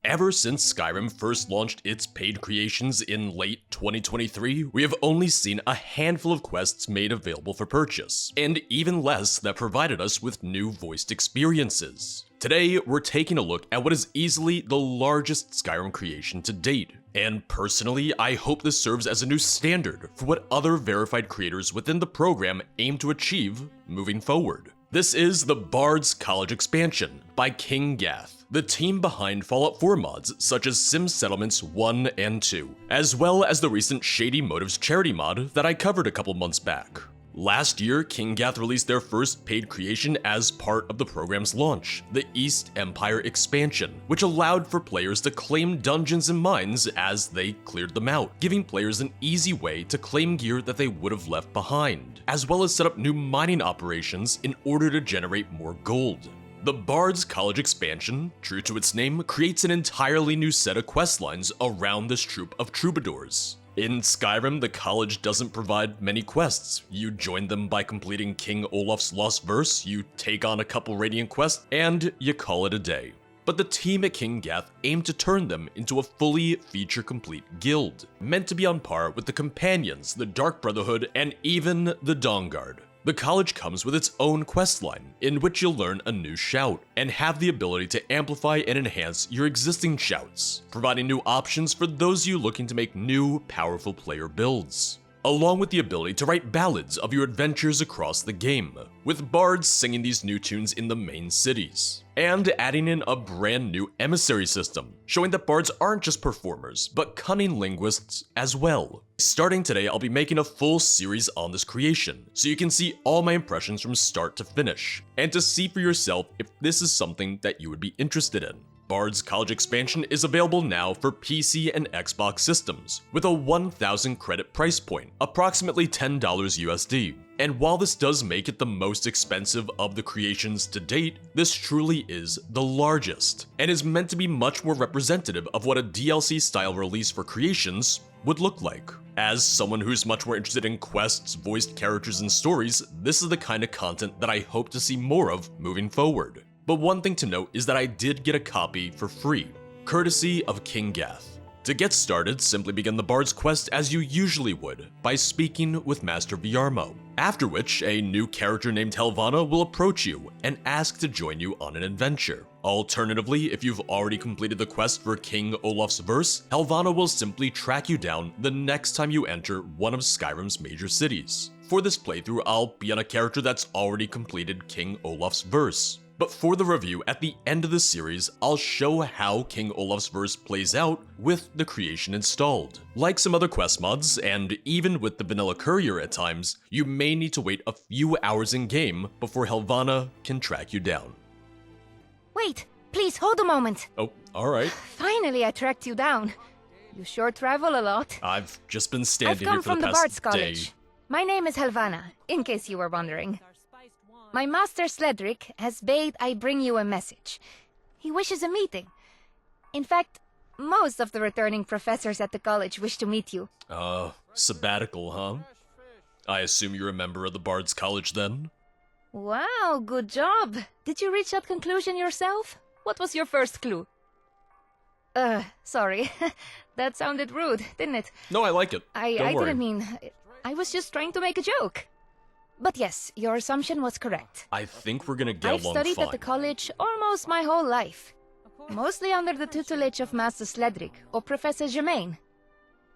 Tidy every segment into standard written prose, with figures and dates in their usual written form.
Ever since Skyrim first launched its paid creations in late 2023, we have only seen a handful of quests made available for purchase, and even less that provided us with new voiced experiences. Today, we're taking a look at what is easily the largest Skyrim creation to date, and personally, I hope this serves as a new standard for what other verified creators within the program aim to achieve moving forward. This is the Bards College Expansion by KingGath, the team behind Fallout 4 mods such as Sim Settlements 1 and 2, as well as the recent Shady Motives charity mod that I covered a couple months back. Last year, KingGath released their first paid creation as part of the program's launch, the East Empire Expansion, which allowed for players to claim dungeons and mines as they cleared them out, giving players an easy way to claim gear that they would have left behind, as well as set up new mining operations in order to generate more gold. The Bards College Expansion, true to its name, creates an entirely new set of questlines around this troupe of troubadours. In Skyrim, the college doesn't provide many quests. You join them by completing King Olaf's Lost Verse, you take on a couple Radiant quests, and you call it a day. But the team at KingGath aim to turn them into a fully feature-complete guild, meant to be on par with the Companions, the Dark Brotherhood, and even the Dawnguard. The college comes with its own questline, in which you'll learn a new shout, and have the ability to amplify and enhance your existing shouts, providing new options for those of you looking to make new, powerful player builds, along with the ability to write ballads of your adventures across the game, with bards singing these new tunes in the main cities, and adding in a brand new emissary system, showing that bards aren't just performers, but cunning linguists as well. Starting today, I'll be making a full series on this creation, so you can see all my impressions from start to finish, and to see for yourself if this is something that you would be interested in. Bards College Expansion is available now for PC and Xbox systems, with a 1,000 credit price point, approximately $10 USD. And while this does make it the most expensive of the creations to date, this truly is the largest, and is meant to be much more representative of what a DLC-style release for creations would look like. As someone who's much more interested in quests, voiced characters, and stories, this is the kind of content that I hope to see more of moving forward. But one thing to note is that I did get a copy for free, courtesy of KingGath. To get started, simply begin the Bard's quest as you usually would, by speaking with Master Viarmo, after which a new character named Helvana will approach you and ask to join you on an adventure. Alternatively, if you've already completed the quest for King Olaf's Verse, Helvana will simply track you down the next time you enter one of Skyrim's major cities. For this playthrough, I'll be on a character that's already completed King Olaf's Verse. But for the review at the end of the series, I'll show how King Olaf's Verse plays out with the creation installed. Like some other quest mods, and even with the vanilla courier at times, you may need to wait a few hours in game before Helvana can track you down. Wait, please hold a moment. Oh, alright. Finally, I tracked you down. You sure travel a lot. I've just been standing I've here come for from the the past Bards day. College. My name is Helvana, in case you were wondering. My master Sledric has bade I bring you a message. He wishes a meeting. In fact, most of the returning professors at the college wish to meet you. Sabbatical, huh? I assume you're a member of the Bards College then? Wow, good job. Did you reach that conclusion yourself? What was your first clue? Sorry. That sounded rude, didn't it? No, I like it. I worry. didn't mean... I was just trying to make a joke. But yes, your assumption was correct. I think we're gonna get I've along studied fine. at the college almost my whole life. Mostly under the tutelage of Master Sledric or Professor Germain.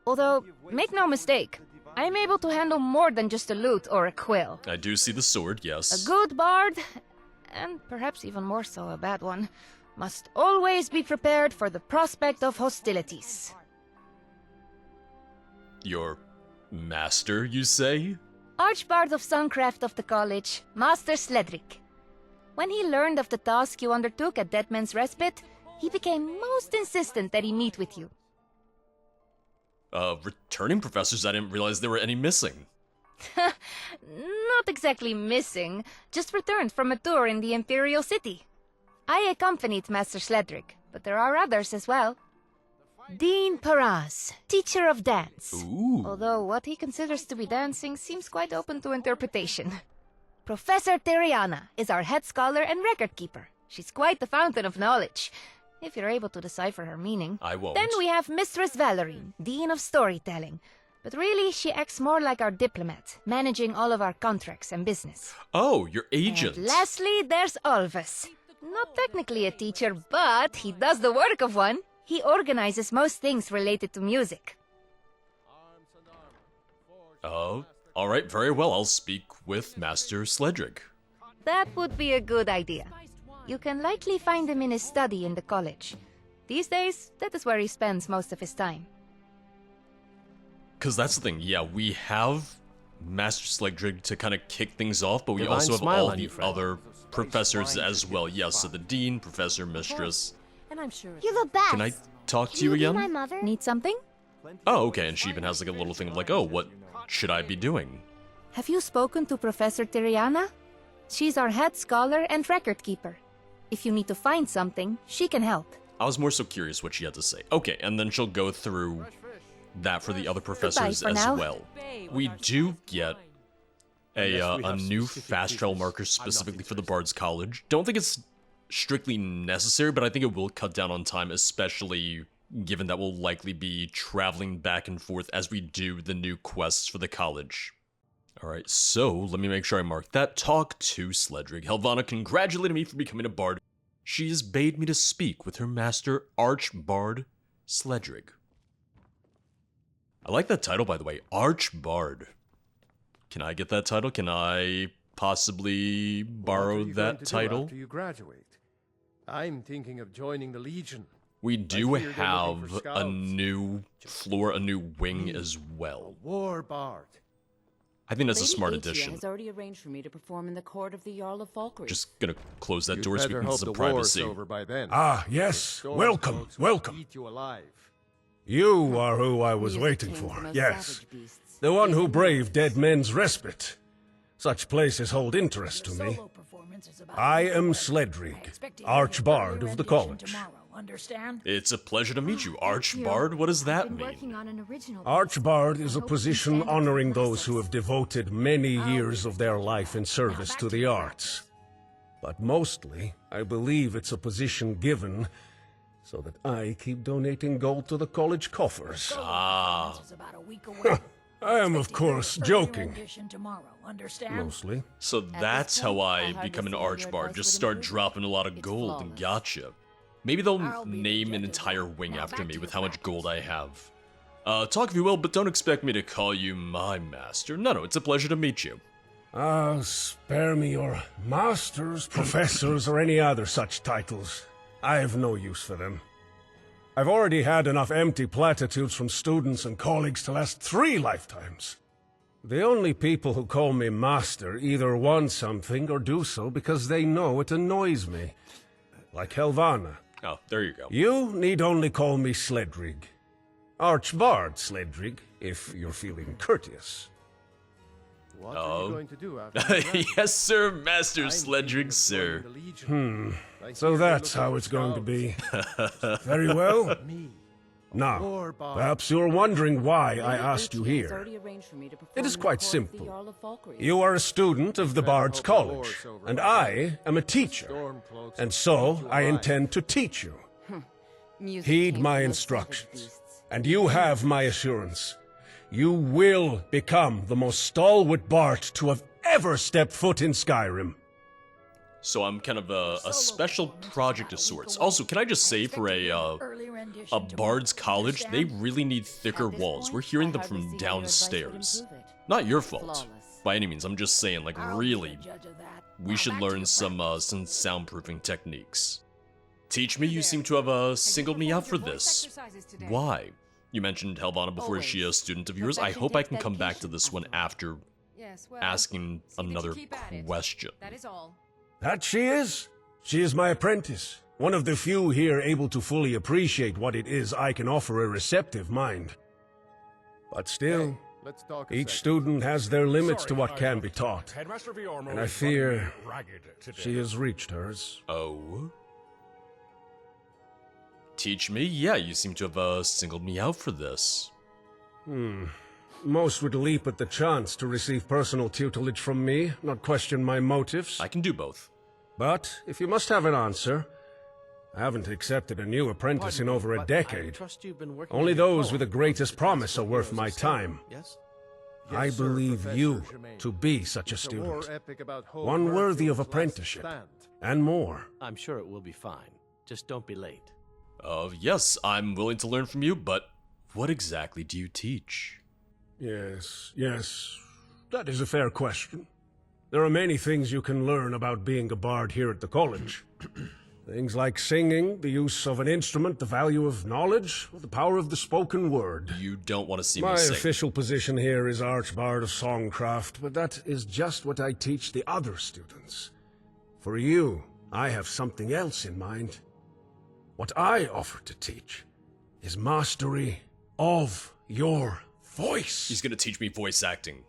Although, make no mistake, I'm able to handle more than just a lute or a quill. I do see the sword, A yes. good bard, and perhaps even more so a bad one, must always be prepared for the prospect of hostilities. Your master, you say? Archbard of Suncraft of the college, Master Sledric. When he learned of the task you undertook at Deadman's Respite, he became most insistent that he meet with you. Returning professors, I didn't realize there were any missing. Not exactly missing, just returned from a tour in the Imperial City. I accompanied Master Sledric, but there are others as well. Dean Paraz, teacher of dance. Ooh. Although what he considers to be dancing seems quite open to interpretation. Professor Teriana is our head scholar and record keeper. She's quite the fountain of knowledge. if you're able to decipher her meaning. I won't. Then we have Mistress Valerie, Dean of Storytelling. But really, she acts more like our diplomat, managing all of our contracts and business. Oh, your agent. And lastly, there's Alvis. Not technically a teacher, but he does the work of one. He organizes most things related to music. Oh, alright, very well. I'll speak with Master Sledrig. That would be a good idea. You can likely find him in his study in the college. These days, that is where he spends most of his time. Because that's the thing, yeah, we have Master Sledrig to kind of kick things off, but we Divine also have smile all on the you, friend. other professors as well. Yes, so the Dean, Professor, Mistress. And I'm sure You're the best. Can I talk to you Can be again? my mother? Need something? Oh, okay, and she even has like a little thing of like, oh, what should I be doing? Have you spoken to Professor Tiriana? She's our head scholar and record keeper. If you need to find something, she can help. I was more so curious what she had to say. Okay, and then she'll go through that for the other professors for as now. well. We do get a new fast travel marker specifically for the Bards College. Don't think it's strictly necessary, but I think it will cut down on time, especially given that we'll likely be traveling back and forth as we do the new quests for the college. Alright, so let me make sure I mark that. Talk to Sledrig. Helvana congratulated me for becoming a bard. She has bade me to speak with her master, Archbard Sledrig. I like that title, by the way, Archbard. Can I get that title? Can I possibly borrow that title? After you graduate, I'm thinking of joining the Legion. We do I hear they're looking have for a scouts. new floor, a new wing as well. War bard. I think that's a Lady smart Atia addition. has already arranged for me to perform in the court of the Jarl of Falkreath. Just gonna close that You'd door so we better can hope get some the war's privacy. over by then. Ah, The yes. storm Welcome, folks will welcome. eat you alive. You are who I was Music waiting King's for. the most Yes. savage beasts. The one who braved dead men's respite. Such places hold interest to me. I am Sledrig, Archbard of the college. It's a pleasure to meet you, Archbard. What does that I've been mean? working on an original. Archbard is a I hope you position stand up honoring for those who have devoted many years of their life in service to the arts. But mostly, I believe it's a position given so that I keep donating gold to the college coffers. Ah, I am, of course, joking. Mostly. so that's point, how I I hardly become an see how your Archbard. advice Just would start improve it. dropping a lot of It's gold and flawless. gotcha. Maybe they'll name an entire wing after me with how much gold I have. Talk if you will, but don't expect me to call you my master. No, it's a pleasure to meet you. Ah, spare me your masters, professors, or any other such titles. I have no use for them. I've already had enough empty platitudes from students and colleagues to last 3 lifetimes. The only people who call me master either want something or do so because they know it annoys me. Like Helvana. Oh, there you go. You need only call me Sledrig. Archbard Sledrig, if you're feeling courteous. What are Oh. you going to do after you graduate? Yes, sir, Master I'm thinking Sledrig, of sir. joining the Legion. I So hear they're that's looking how for it's going to be. scouts. Very well. Me. Now, War bard. perhaps you're wondering why I Lady asked you Atia has here. already arranged for me to perform It is in the quite court of the simple. Jarl of Falkreath. You are a student of the Better Bards hope the war's College, over and by I am a teacher, Stormcloaks and will so eat you I alive. intend to teach you. Music Heed King's my the most savage instructions, beasts. and you have my assurance. You will become the most stalwart Bard to have ever stepped foot in Skyrim. So I'm kind of a special project of sorts. Also, can I just say for a Bards College, they really need thicker At this walls. point, We're hearing I them hardly from see how your advice would downstairs. improve it. Not your fault, Flawless. by any means. I'm just saying, like, really, we should learn some soundproofing techniques. Teach me, you seem to have singled me out for this. Why? You mentioned Helvana before. Is she a student of yours? I hope I can come back to this one after asking another question. That is all. That she is? She is my apprentice, one of the few here able to fully appreciate what it is I can offer a receptive mind. But still, Let's talk a each second. student has their limits to what can be taught, and And I fear she has reached hers. Oh? Teach me? Yeah, you seem to have singled me out for this. Most would leap at the chance to receive personal tutelage from me, not question my motives. I can do both. But if you must have an answer, I haven't accepted a new apprentice in over a but I decade. trust you've been working Only on your those poem with the on greatest the promise are Bethesda worth Heroes my of Skyrim, time. Yes? I Yes, sir, believe Professor you Germain. to be such a It's war student. epic about whole One worthy of Mercufield's last apprenticeship. stand. And more. I'm sure it will be fine. Just don't be late. Yes, I'm willing to learn from you, but what exactly do you teach? Yes, that is a fair question. There are many things you can learn about being a bard here at the college. Things like singing, the use of an instrument, the value of knowledge, or the power of the spoken word. You don't want to see My me sing. official position here is Archbard of Songcraft, but that is just what I teach the other students. For you, I have something else in mind. What I offer to teach is mastery of your voice. He's gonna teach me voice acting.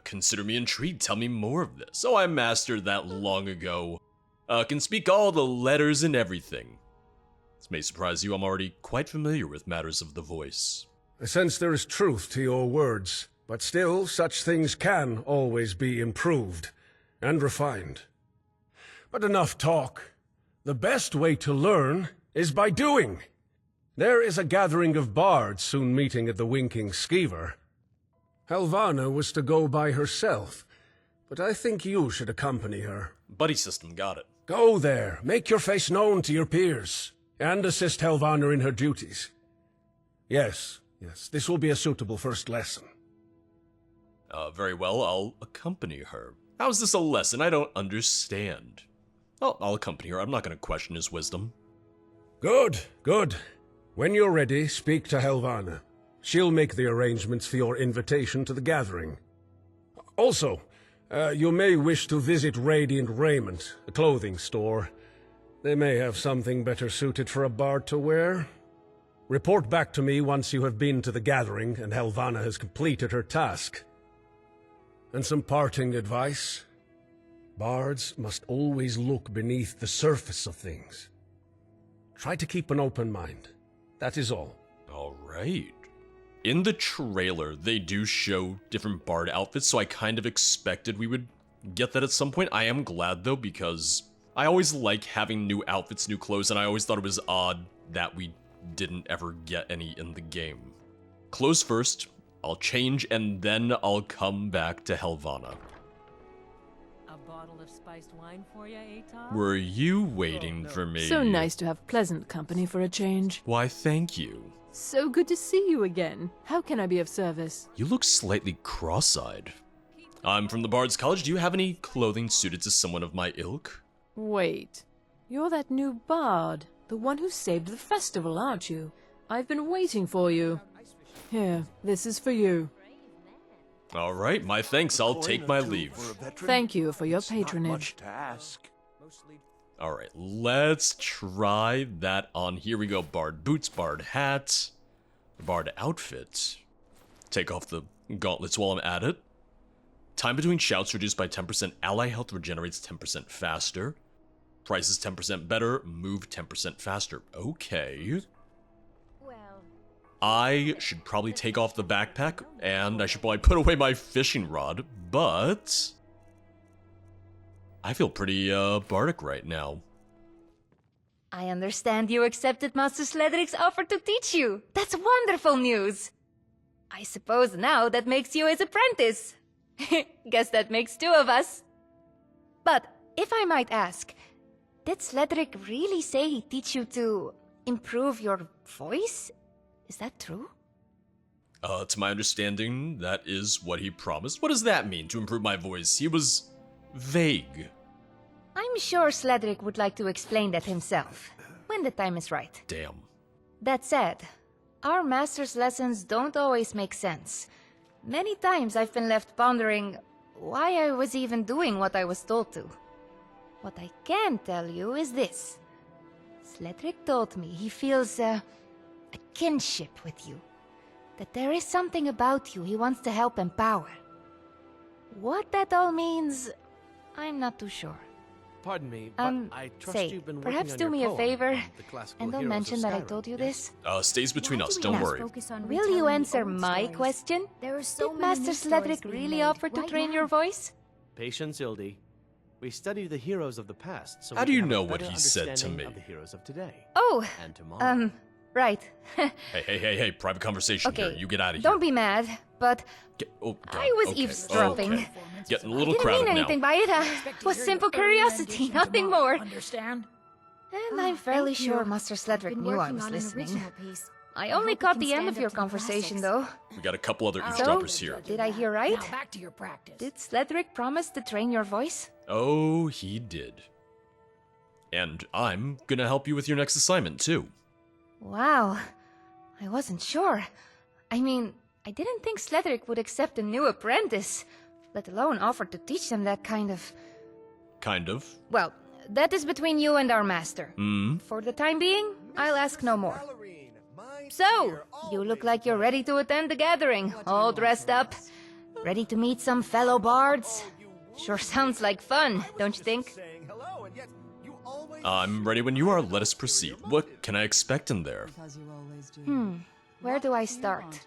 Consider me intrigued. Tell me more of this. Oh, I mastered that long ago. Can speak all the letters and everything. This may surprise you, I'm already quite familiar with matters of the voice. I sense there is truth to your words, but still, such things can always be improved and refined. But enough talk. The best way to learn is by doing. There is a gathering of bards soon meeting at the Winking Skeever. Helvana was to go by herself, but I think you should accompany her. Buddy system, got it. Go there, make your face known to your peers, and assist Helvana in her duties. Yes, this will be a suitable first lesson. Very well, I'll accompany her. How's this a lesson? I don't understand. Oh, I'll accompany her. I'm not gonna question his wisdom. Good. When you're ready, speak to Helvana. She'll make the arrangements for your invitation to the gathering. Also, you may wish to visit Radiant Raiment, a clothing store. They may have something better suited for a bard to wear. Report back to me once you have been to the gathering and Helvana has completed her task. And some parting advice. Bards must always look beneath the surface of things. Try to keep an open mind. That is all. Alright. In the trailer, they do show different bard outfits, so I kind of expected we would get that at some point. I am glad, though, because I always like having new outfits, new clothes, and I always thought it was odd that we didn't ever get any in the game. Clothes first, I'll change, and then I'll come back to Helvana. A bottle of spiced wine for you, Atar? Were you waiting for me? So nice to have pleasant company for a change. Why, thank you. So good to see you again. How can I be of service? You look slightly cross-eyed. I'm from the Bards College. Do you have any clothing suited to someone of my ilk? Wait. You're that new bard. The one who saved the festival, aren't you? I've been waiting for you. Here, this is for you. All right, my thanks. I'll take my leave. Thank you for your patronage. All right, let's try that on. Here we go. Bard boots, bard hat, bard outfit. Take off the gauntlets while I'm at it. Time between shouts reduced by 10%. Ally health regenerates 10% faster. Price is 10% better. Move 10% faster. Okay. Well, I should probably take off the backpack, and I should probably put away my fishing rod, but I feel pretty, bardic right now. I understand you accepted Master Sledric's offer to teach you. That's wonderful news. I suppose now that makes you his apprentice. Guess that makes two of us. But, if I might ask, did Sledric really say he'd teach you to improve your voice? Is that true? To my understanding, that is what he promised. What does that mean, to improve my voice? He was vague. I'm sure Sledric would like to explain that himself, when the time is right. Damn. That said, our master's lessons don't always make sense. Many times I've been left pondering why I was even doing what I was told to. What I can tell you is this. Sledric told me he feels a kinship with you. That there is something about you he wants to help empower. What that all means, I'm not too sure. Pardon me, but I trust say, you've been working perhaps on do your me a poem favor, on the classical and don't heroes mention of that I Skyrim, told you yes? this. Stays between Why us, do we don't not worry. focus on Will you retelling the answer old my stories? question? There are so Did many Master new stories Sledric being really made offer to right train now. your voice? Patience, Ildi. We study the heroes of the past, so How we do can you have a know what better he said to understanding me? of the heroes of today Oh, and tomorrow. right. Hey, private conversation Okay, here. You get out of here. don't be mad, but God, I was okay, eavesdropping. okay. Getting a I little didn't crowded mean now. anything by it. It was simple curiosity, nothing more. Understand? And I'm fairly sure Master Sledrick knew I was listening. I only caught the end of your conversation, though. We got a couple other So, eavesdroppers here. did I hear right? Now back to your practice. Did Sledrick promise to train your voice? Oh, he did. And I'm gonna help you with your next assignment, too. Wow. I wasn't sure. I mean, I didn't think Sledrick would accept a new apprentice, let alone offer to teach them that kind of... Kind of. Well, that is between you and our master. Hmm? For the time being, I'll ask no more. So, you look like you're ready to attend the gathering, all dressed up. Ready to meet some fellow bards? Sure sounds like fun, don't you think? I'm ready when you are. Let us proceed. What can I expect in there? Where do I start?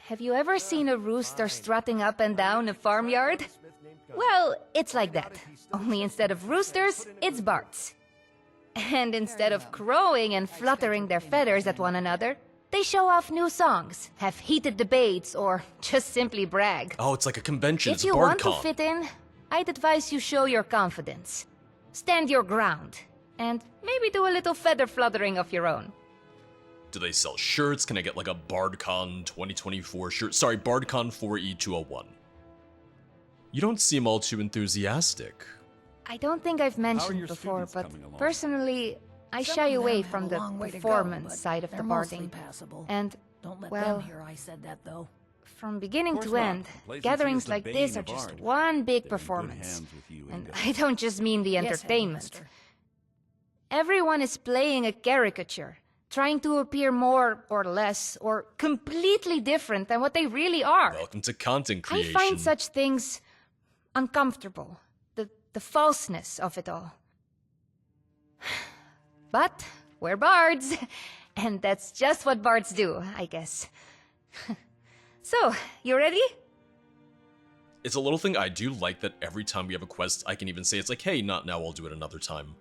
Have you ever seen a rooster strutting up and down a farmyard? Well, it's like that. Only instead of roosters, it's bards. And instead of crowing and fluttering their feathers at one another, they show off new songs, have heated debates, or just simply brag. Oh, it's like a convention. If It's a you bard want to con. fit in, I'd advise you show your confidence. Stand your ground, and maybe do a little feather fluttering of your own. Do they sell shirts? Can I get like a BardCon 2024 shirt? Sorry, BardCon 4E201. You don't seem all too enthusiastic. I don't think I've mentioned before, but personally, I shy away from the performance side of the barding. And, Don't let well, them hear I said that, though. from beginning to end, gatherings like this are just one big performance. And I don't just mean the entertainment. Everyone is playing a caricature, trying to appear more or less or completely different than what they really are. Welcome to content creation. I find such things uncomfortable, the falseness of it all. But we're bards, and that's just what bards do, I guess. So, you ready? It's a little thing I do like that every time we have a quest, I can even say it's like, hey, not now, I'll do it another time.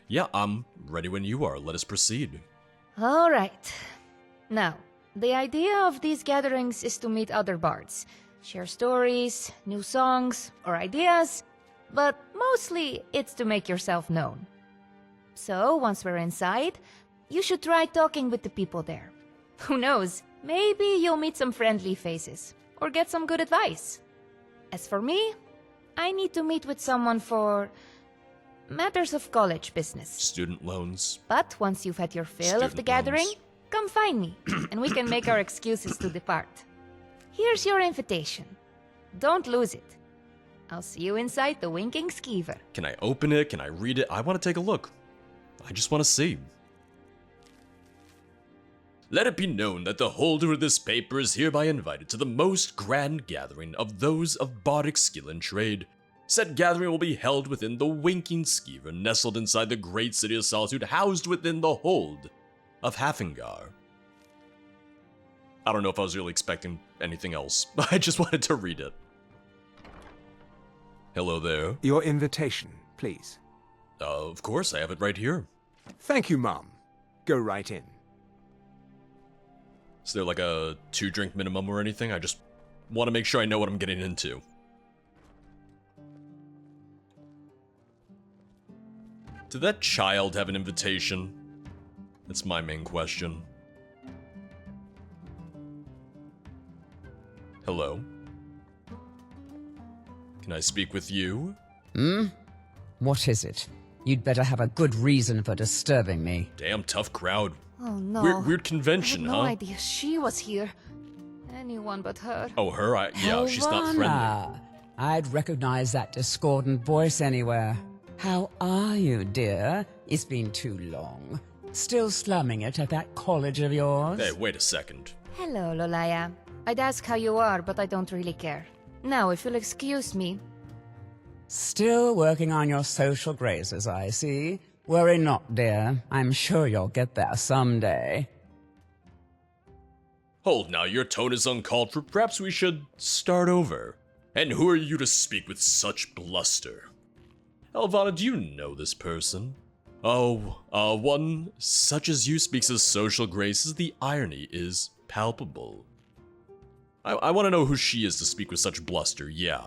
Yeah, I'm ready when you are. Let us proceed. All right. Now, the idea of these gatherings is to meet other bards, share stories, new songs, or ideas, but mostly it's to make yourself known. So, once we're inside, you should try talking with the people there. Who knows, maybe you'll meet some friendly faces, or get some good advice. As for me, I need to meet with someone for matters of college business. Student loans. But once you've had your fill of the Student gathering, loans. come find me, and we can make our excuses to depart. Here's your invitation. Don't lose it. I'll see you inside the Winking Skeever. Can I open it? Can I read it? I want to take a look. I just want to see. Let it be known that the holder of this paper is hereby invited to the most grand gathering of those of Bardic skill and trade. Said gathering will be held within the Winking Skeever, nestled inside the great city of Solitude, housed within the hold of Hafengar. I don't know if I was really expecting anything else. I just wanted to read it. Hello there. Your invitation, please. Of course, I have it right here. Thank you, Mum. Go right in. Is there like a 2-drink minimum or anything? I just want to make sure I know what I'm getting into. Did that child have an invitation? That's my main question. Hello? Can I speak with you? What is it? You'd better have a good reason for disturbing me. Damn tough crowd. Oh no. Weird convention, I had no huh? idea she was here. Anyone but her. Oh, her? Yeah, she's not friendly. Helvana. I'd recognize that discordant voice anywhere. How are you, dear? It's been too long. Still slumming it at that college of yours? Hey, wait a second. Hello, Lolaya. I'd ask how you are, but I don't really care. Now, if you'll excuse me. Still working on your social graces, I see. Worry not, dear. I'm sure you'll get there someday. Hold now, your tone is uncalled for. Perhaps we should start over. And who are you to speak with such bluster? Helvana, do you know this person? Oh, one such as you speaks of social graces, the irony is palpable. I want to know who she is to speak with such bluster, yeah.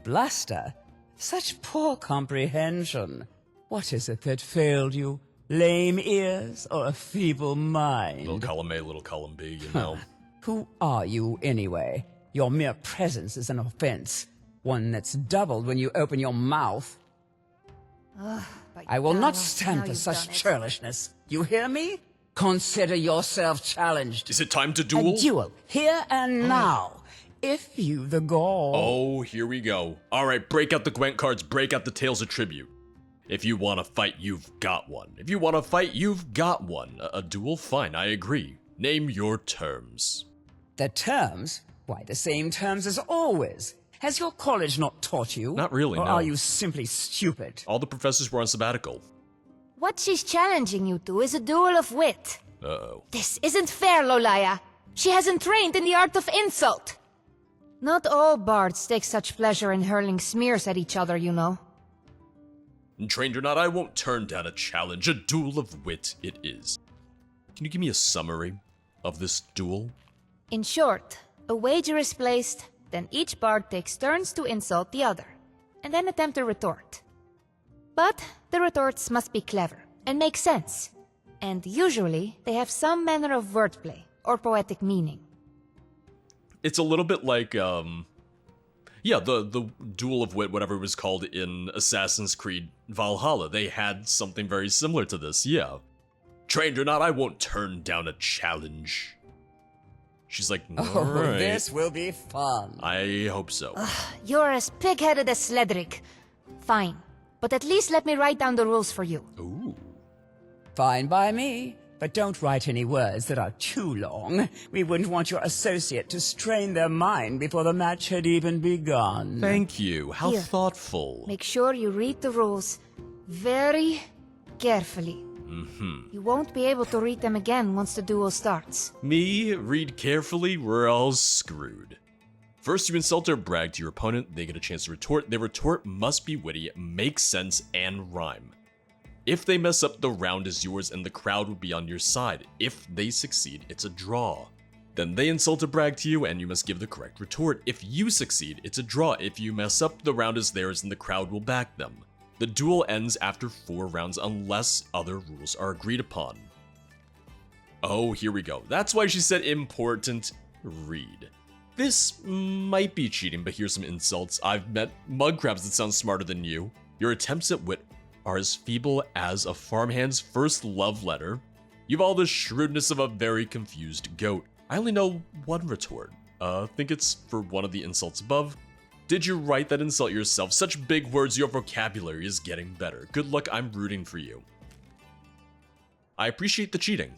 Bluster? Such poor comprehension. What is it that failed you? Lame ears or a feeble mind? Little column A, little column B, you know. Who are you, anyway? Your mere presence is an offense. One that's doubled when you open your mouth. I will not stand for such churlishness. You hear me? Consider yourself challenged. Is it time to duel? A duel, here and now. If you the gall. Oh, here we go. Alright, break out the Gwent cards, break out the Tales of Tribute. If you want to fight, you've got one. If you want to fight, you've got one. A duel? Fine, I agree. Name your terms. The terms? Why, the same terms as always. Has your college not taught you? Not really, or no. Are you simply stupid? All the professors were on sabbatical. What she's challenging you to is a duel of wit. Uh-oh. This isn't fair, Lolaya. She hasn't trained in the art of insult. Not all bards take such pleasure in hurling smears at each other, you know. Trained or not, I won't turn down a challenge. A duel of wit it is. Can you give me a summary of this duel? In short, a wager is placed, then each bard takes turns to insult the other, and then attempt a retort. But the retorts must be clever and make sense, and usually they have some manner of wordplay or poetic meaning. It's a little bit like, yeah, the Duel of Wit, whatever it was called in Assassin's Creed Valhalla. They had something very similar to this, yeah. Trained or not, I won't turn down a challenge. She's like, Oh, alright. this will be fun. I hope so. You're as pig-headed as Sledric. Fine, but at least let me write down the rules for you. Ooh. Fine by me, but don't write any words that are too long. We wouldn't want your associate to strain their mind before the match had even begun. Thank you. How Here. thoughtful. Make sure you read the rules very carefully. You won't be able to read them again once the duel starts. Me, read carefully, we're all screwed. First, you insult or brag to your opponent, they get a chance to retort. Their retort must be witty, make sense, and rhyme. If they mess up, the round is yours and the crowd will be on your side. If they succeed, it's a draw. Then they insult or brag to you and you must give the correct retort. If you succeed, it's a draw. If you mess up, the round is theirs and the crowd will back them. The duel ends after 4 rounds unless other rules are agreed upon. Oh, here we go. That's why she said important. Read. This might be cheating, but here's some insults. I've met mudcrabs that sound smarter than you. Your attempts at wit are as feeble as a farmhand's first love letter. You've all the shrewdness of a very confused goat. I only know one retort. Think it's for one of the insults above. Did you write that insult yourself? Such big words, your vocabulary is getting better. Good luck, I'm rooting for you. I appreciate the cheating.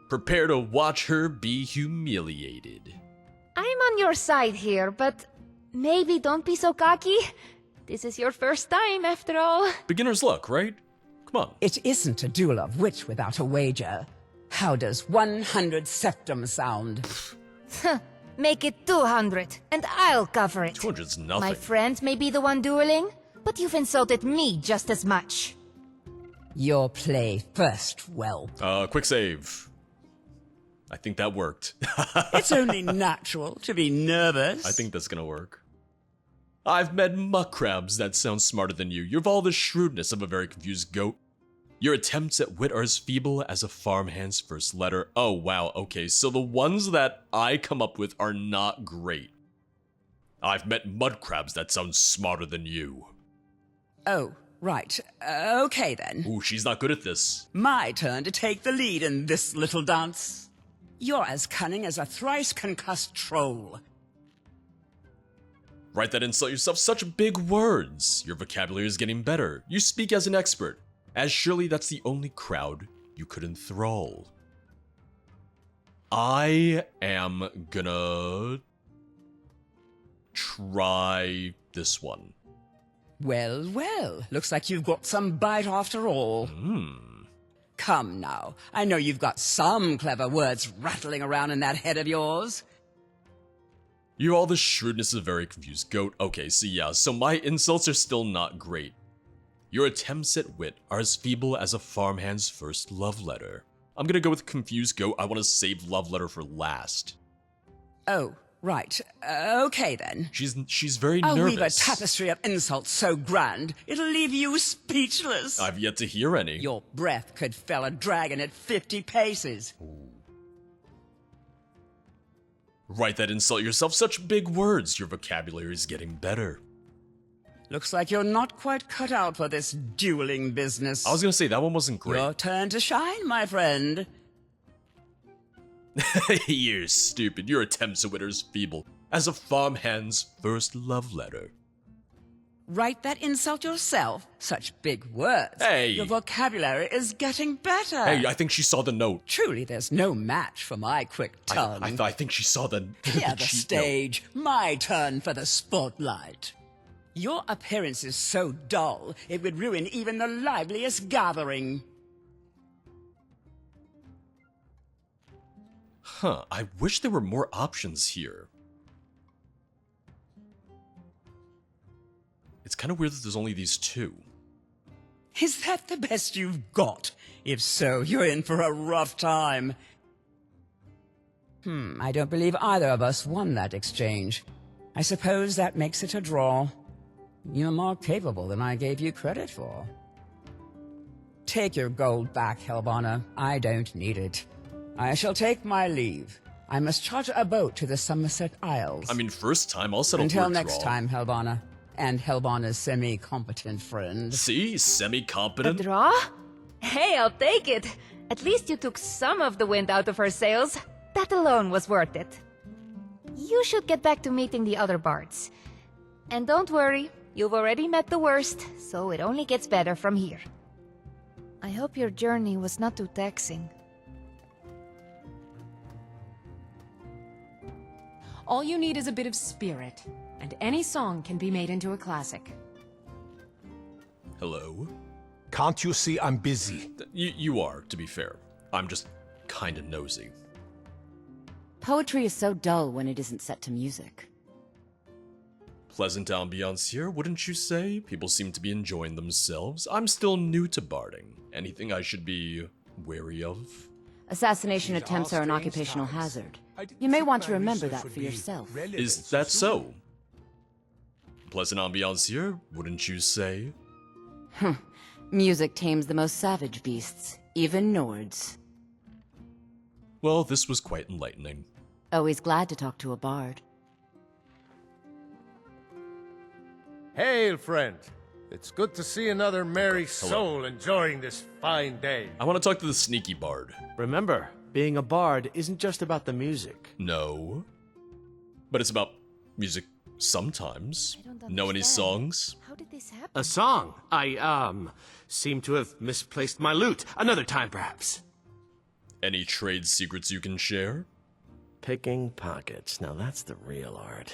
Prepare to watch her be humiliated. I'm on your side here, but maybe don't be so cocky. This is your first time, after all. Beginner's luck, right? Come on. It isn't a duel of wit without a wager. How does 100 septum sound? Make it 200, and I'll cover it. 200's nothing. My friend may be the one dueling, but you've insulted me just as much. Your play first, whelp. Quick save. I think that worked. It's only natural to be nervous. I think that's gonna work. I've met muckcrabs that sound smarter than you. You've all the shrewdness of a very confused goat. Your attempts at wit are as feeble as a farmhand's first letter. Oh, wow, okay, so the ones that I come up with are not great. I've met mudcrabs that sound smarter than you. Oh, right. Okay then. Ooh, she's not good at this. My turn to take the lead in this little dance. You're as cunning as a thrice concussed troll. Write that insult yourself, such big words. Your vocabulary is getting better. You speak as an expert, as surely that's the only crowd you could enthrall. I am gonna try this one. Well, well, looks like you've got some bite after all. Come now, I know you've got some clever words rattling around in that head of yours. You all the shrewdness of a very confused goat. Okay, so yeah, so my insults are still not great. Your attempts at wit are as feeble as a farmhand's first love letter. I'm gonna go with confused goat. I want to save love letter for last. Oh, right. Okay then. She's very I'll nervous. weave a tapestry of insults so grand, it'll leave you speechless. I've yet to hear any. Your breath could fell a dragon at 50 paces. Write that insult yourself. Such big words. Your vocabulary is getting better. Looks like you're not quite cut out for this dueling business. I was gonna say, that one wasn't great. Your turn to shine, my friend. You're stupid. Your attempts at wit are as feeble as a farmhand's first love letter. Write that insult yourself. Such big words. Hey. Your vocabulary is getting better. Hey, I think she saw the note. Truly, there's no match for my quick tongue. I think she saw the Clear the cheat stage. My turn for the spotlight. Your appearance is so dull, it would ruin even the liveliest gathering. Huh, I wish there were more options here. It's kind of weird that there's only these two. Is that the best you've got? If so, you're in for a rough time. I don't believe either of us won that exchange. I suppose that makes it a draw. You're more capable than I gave you credit for. Take your gold back, Helbana. I don't need it. I shall take my leave. I must charter a boat to the Somerset Isles. I mean, first time, I'll settle Until for a next draw. time, Helbana. And Helbana's semi-competent friend. See? Semi-competent? A draw? Hey, I'll take it. At least you took some of the wind out of her sails. That alone was worth it. You should get back to meeting the other bards. And don't worry, you've already met the worst, so it only gets better from here. I hope your journey was not too taxing. All you need is a bit of spirit, and any song can be made into a classic. Hello? Can't you see I'm busy? You are, to be fair. I'm just kinda nosy. Poetry is so dull when it isn't set to music. Pleasant ambiance here, wouldn't you say? People seem to be enjoying themselves. I'm still new to barding. Anything I should be wary of? Assassination attempts are an occupational hazard. You may want to remember that for yourself. Is that so? Pleasant ambiance here, wouldn't you say? Music tames the most savage beasts, even Nords. Well, this was quite enlightening. Always glad to talk to a bard. Hail, friend. It's good to see another merry soul enjoying this fine day. I want to talk to the sneaky bard. Remember, being a bard isn't just about the music. No. But it's about music sometimes. I don't Know any understand. songs? How did this happen? A song? I seem to have misplaced my lute. Another time, perhaps. Any trade secrets you can share? Picking pockets. Now that's the real art.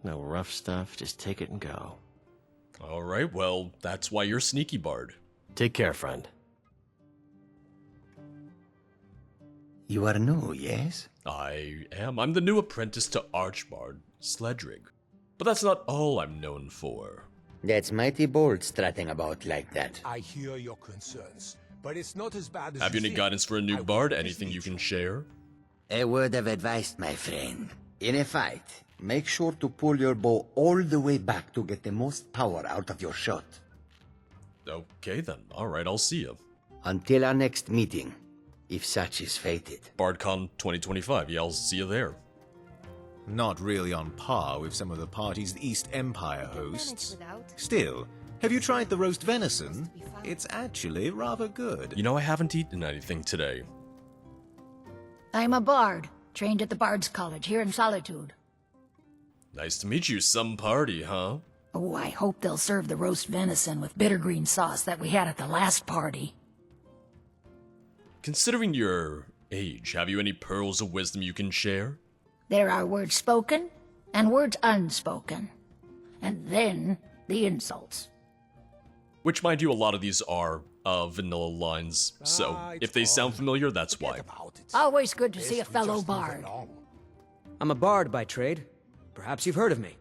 No rough stuff, just take it and go. Alright, well, that's why you're sneaky bard. Take care, friend. You are new, yes? I am. I'm the new apprentice to Archbard, Sledrig. But that's not all I'm known for. That's mighty bold strutting about like that. I hear your concerns, but it's not as bad as Have you any think. guidance for a new bard? Anything you can share? A word of advice, my friend. In a fight, make sure to pull your bow all the way back to get the most power out of your shot. Okay then. Alright, I'll see you. Until our next meeting, if such is fated. BardCon 2025. Yeah, I'll see you there. Not really on par with some of the parties the East Empire hosts. Without. Still, have you tried the roast venison? It's actually rather good. You know, I haven't eaten anything today. I'm a bard, trained at the Bards College here in Solitude. Nice to meet you. Some party, huh? Oh, I hope they'll serve the roast venison with bittergreen sauce that we had at the last party. Considering your age, have you any pearls of wisdom you can share? There are words spoken and words unspoken. And then the insults. Which, mind you, a lot of these are vanilla lines, so if they sound familiar, that's why. Always good to see a fellow bard. I'm a bard by trade. Perhaps you've heard of me.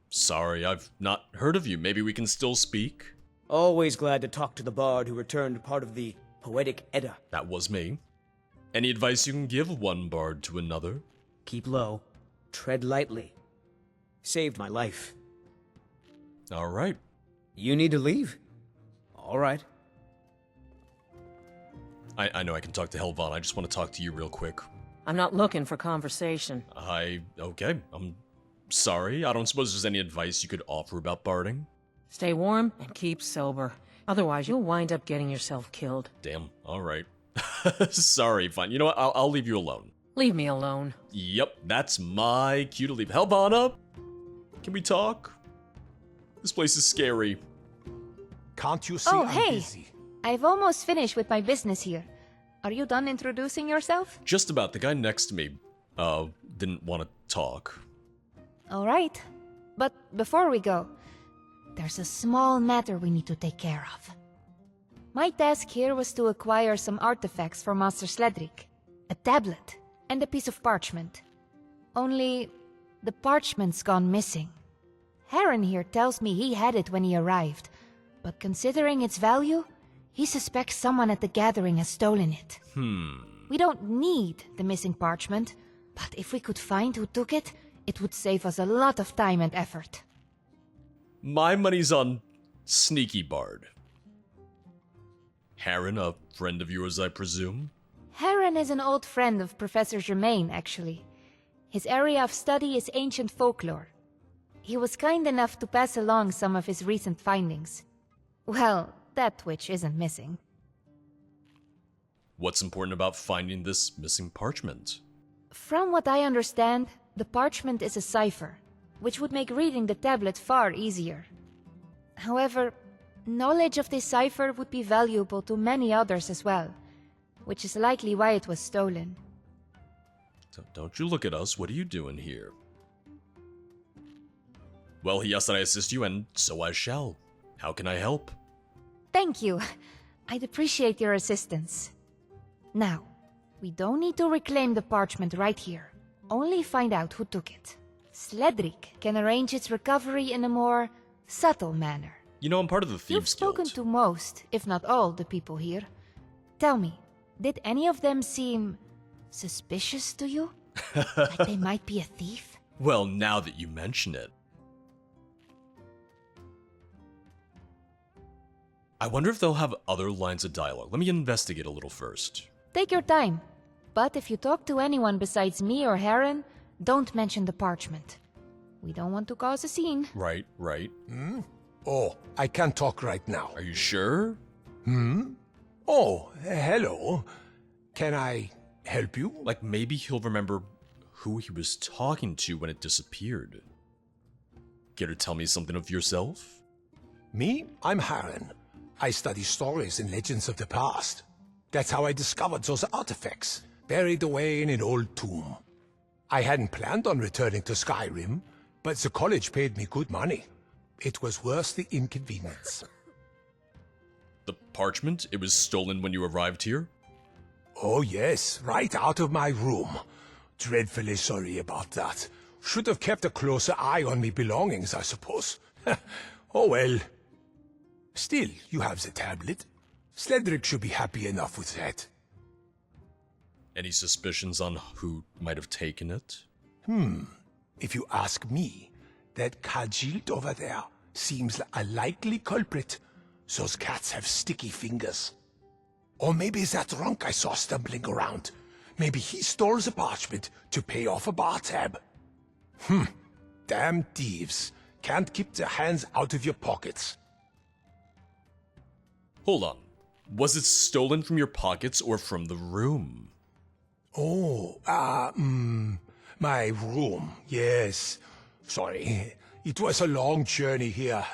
Sorry, I've not heard of you. Maybe we can still speak? Always glad to talk to the bard who returned part of the poetic Edda. That was me. Any advice you can give one bard to another? Keep low. Tread lightly. Saved my life. Alright. You need to leave? Alright. I know I can talk to Helvana. I just want to talk to you real quick. I'm not looking for conversation. Okay. I'm sorry. I don't suppose there's any advice you could offer about barding? Stay warm and keep sober. Otherwise, you'll wind up getting yourself killed. Damn. Alright. Sorry, fine. You know what? I'll leave you alone. Leave me alone. Yep, that's my cue to leave. Helvana! Can we talk? This place is scary. Can't you see Oh, I'm hey! busy? I've almost finished with my business here. Are you done introducing yourself? Just about. The guy next to me, didn't want to talk. Alright. But before we go, there's a small matter we need to take care of. My task here was to acquire some artifacts for Master Sledric. A tablet and a piece of parchment. Only, the parchment's gone missing. Heron here tells me he had it when he arrived, but considering its value, he suspects someone at the gathering has stolen it. We don't need the missing parchment, but if we could find who took it, it would save us a lot of time and effort. My money's on Sneaky Bard. Heron, a friend of yours, I presume? Heron is an old friend of Professor Germain, actually. His area of study is ancient folklore. He was kind enough to pass along some of his recent findings. Well, that which isn't missing. What's important about finding this missing parchment? From what I understand, the parchment is a cipher, which would make reading the tablet far easier. However, knowledge of this cipher would be valuable to many others as well, which is likely why it was stolen. Don't you look at us, what are you doing here? Well, he asked that I assist you, and so I shall. How can I help? Thank you. I'd appreciate your assistance. Now, we don't need to reclaim the parchment right here. Only find out who took it. Sledric can arrange its recovery in a more subtle manner. You know, I'm part of the Thieves You've spoken to most, if not all, the people here. Tell me, did any of them seem suspicious to you? Like they might be a thief? Well, now that you mention it. I wonder if they'll have other lines of dialogue. Let me investigate a little first. Take your time. But if you talk to anyone besides me or Heron, don't mention the parchment. We don't want to cause a scene. Right. Oh, I can't talk right now. Are you sure? Oh, hello. Can I help you? Like maybe he'll remember who he was talking to when it disappeared. Care to tell me something of yourself? Me? I'm Heron. I study stories and legends of the past. That's how I discovered those artifacts, buried away in an old tomb. I hadn't planned on returning to Skyrim, but the college paid me good money. It was worth the inconvenience. The parchment? It was stolen when you arrived here? Oh yes, right out of my room. Dreadfully sorry about that. Should have kept a closer eye on me belongings, I suppose. Oh well. Still, you have the tablet. Sledric should be happy enough with that. Any suspicions on who might have taken it? If you ask me, that Kajilt over there seems a likely culprit. Those cats have sticky fingers. Or maybe that drunk I saw stumbling around. Maybe he stole the parchment to pay off a bar tab. Damn thieves. Can't keep their hands out of your pockets. Hold on. Was it stolen from your pockets or from the room? Oh, my room, yes. Sorry, it was a long journey here,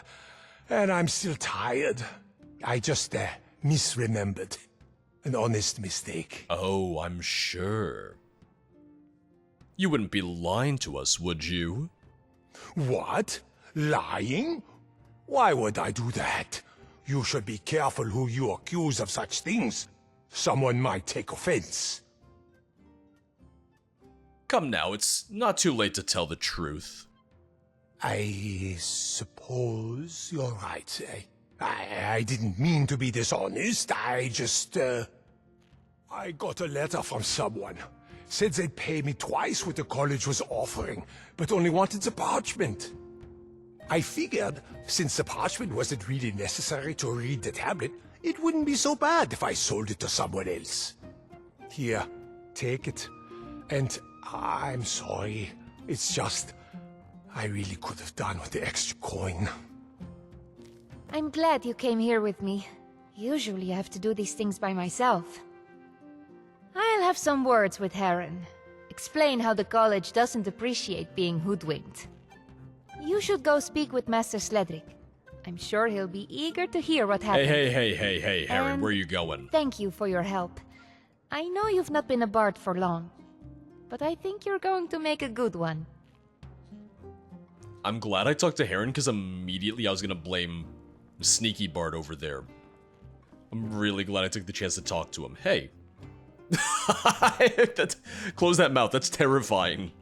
and I'm still tired. I just, misremembered. An honest mistake. Oh, I'm sure. You wouldn't be lying to us, would you? What? Lying? Why would I do that? You should be careful who you accuse of such things. Someone might take offense. Come now, it's not too late to tell the truth. I suppose you're right. I didn't mean to be dishonest. I just, I got a letter from someone. Said they'd pay me twice what the college was offering, but only wanted the parchment. I figured, since the parchment wasn't really necessary to read the tablet, it wouldn't be so bad if I sold it to someone else. Here, take it. And I'm sorry. It's just, I really could have done with the extra coin. I'm glad you came here with me. Usually I have to do these things by myself. I'll have some words with Heron. Explain how the college doesn't appreciate being hoodwinked. You should go speak with Master Sledric. I'm sure he'll be eager to hear what happened. Hey, Heron, where are you going? Thank you for your help. I know you've not been a bard for long, but I think you're going to make a good one. I'm glad I talked to Heron, because immediately I was gonna blame Sneaky Bard over there. I'm really glad I took the chance to talk to him. Hey. Close that mouth, that's terrifying.